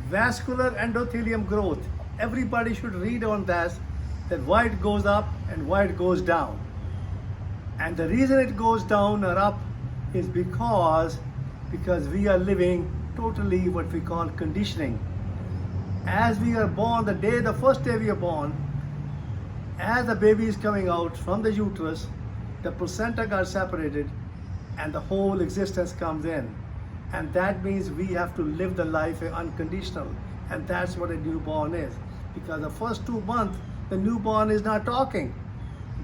vascular endothelium growth. Everybody should read on that why it goes up and why it goes down. And the reason it goes down or up is because we are living totally what we call conditioning. As we are born, the first day we are born, as the baby is coming out from the uterus, the placenta got separated and the whole existence comes in. And that means we have to live the life unconditional. And that's what a newborn is. Because the first 2 months, the newborn is not talking.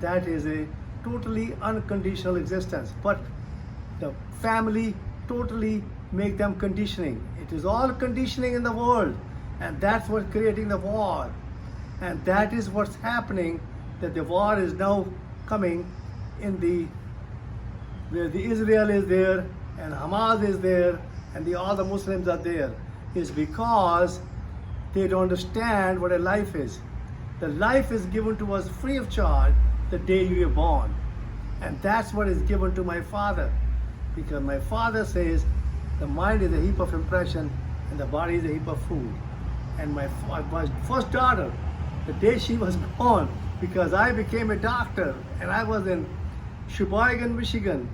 That is a totally unconditional existence. But the family totally make them conditioning. It is all conditioning in the world. And that's what's creating the war. And that is what's happening, that the war is now coming where the Israel is there and Hamas is there and all the Muslims are there, is because they don't understand what a life is. The life is given to us free of charge the day you are born. And that's what is given to my father. Because my father says the mind is a heap of impression and the body is a heap of food. And my first daughter, the day she was born, because I became a doctor and I was in Sheboygan, Michigan,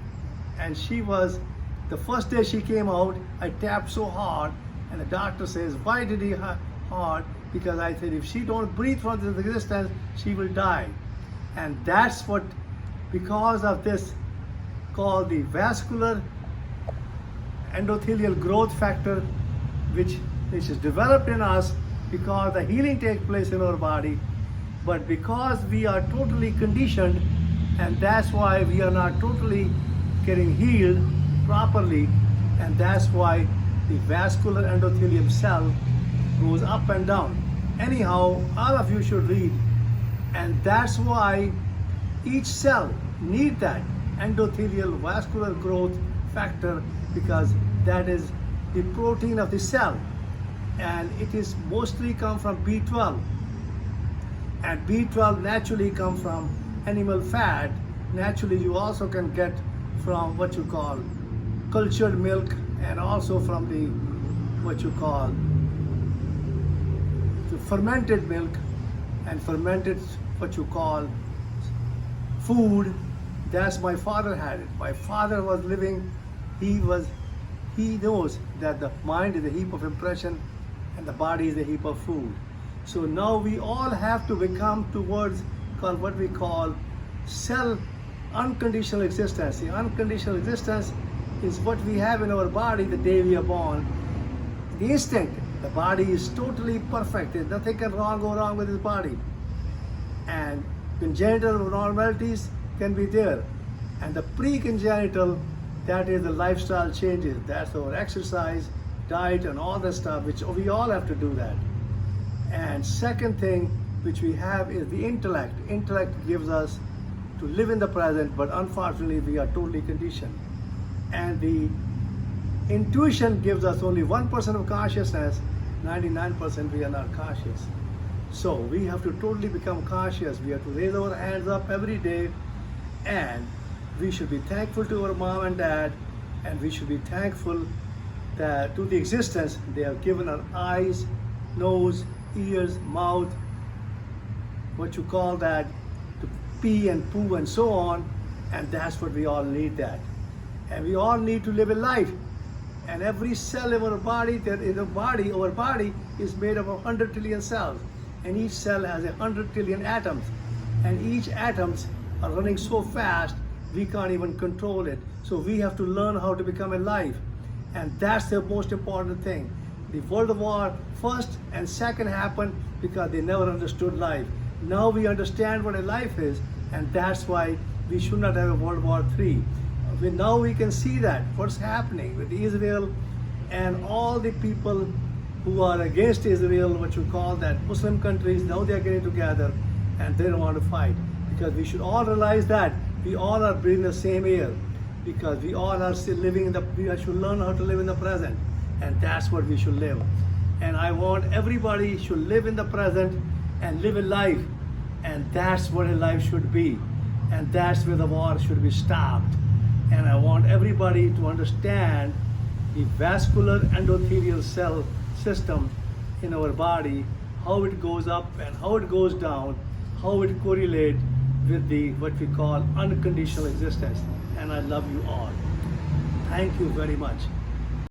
and she was, the first day she came out, I tapped so hard, and the doctor says, why did he hard? Because I said, if she don't breathe from this existence, she will die. And that's what, because of this, called the vascular endothelial growth factor, which is developed in us because the healing takes place in our body, but because we are totally conditioned, and that's why we are not totally getting healed properly, and that's why the vascular endothelium cell goes up and down. Anyhow, all of you should read, and that's why each cell needs that endothelial vascular growth factor, because that is the protein of the cell, and it is mostly come from B12, and B12 naturally comes from animal fat. Naturally, you also can get from what you call cultured milk, and also from the what you call the fermented milk and fermented what you call food. That's my father had it. My father was living, he knows that the mind is a heap of impression and the body is a heap of food. So now we all have to become towards what we call cell unconditional existence. The unconditional existence is what we have in our body the day we are born. The instant the body is totally perfect, there's nothing can go wrong with his body. And congenital abnormalities can be there. And the pre-congenital, that is the lifestyle changes. That's our exercise, diet, and all that stuff, which we all have to do that. And second thing which we have is the intellect. Intellect gives us to live in the present, but unfortunately we are totally conditioned. And the intuition gives us only 1% of consciousness, 99% we are not conscious. So we have to totally become conscious. We have to raise our hands up every day, and we should be thankful to our mom and dad, and we should be thankful that to the existence they have given our eyes, nose, ears, mouth, what you call that, to pee and poo and so on, and that's what we all need that. And we all need to live a life. And every cell in our body, our body is made of 100 trillion cells, and each cell has 100 trillion atoms, and each atoms are running so fast we can't even control it. So we have to learn how to become alive, and that's the most important thing. The World War First and Second happened because they never understood life. Now we understand what a life is, and that's why we should not have a World War III. Now we can see that what's happening with Israel and all the people who are against Israel, what you call that Muslim countries, now they are getting together and they don't want to fight, because we should all realize that we all are breathing the same air, because we all are still living we should learn how to live in the present, and that's what we should live. And I want everybody should live in the present and live a life, and that's what a life should be, and that's where the war should be stopped. And I want everybody to understand the vascular endothelial cell system in our body, how it goes up and how it goes down, how it correlates with the what we call unconditional existence. And I love you all. Thank you very much.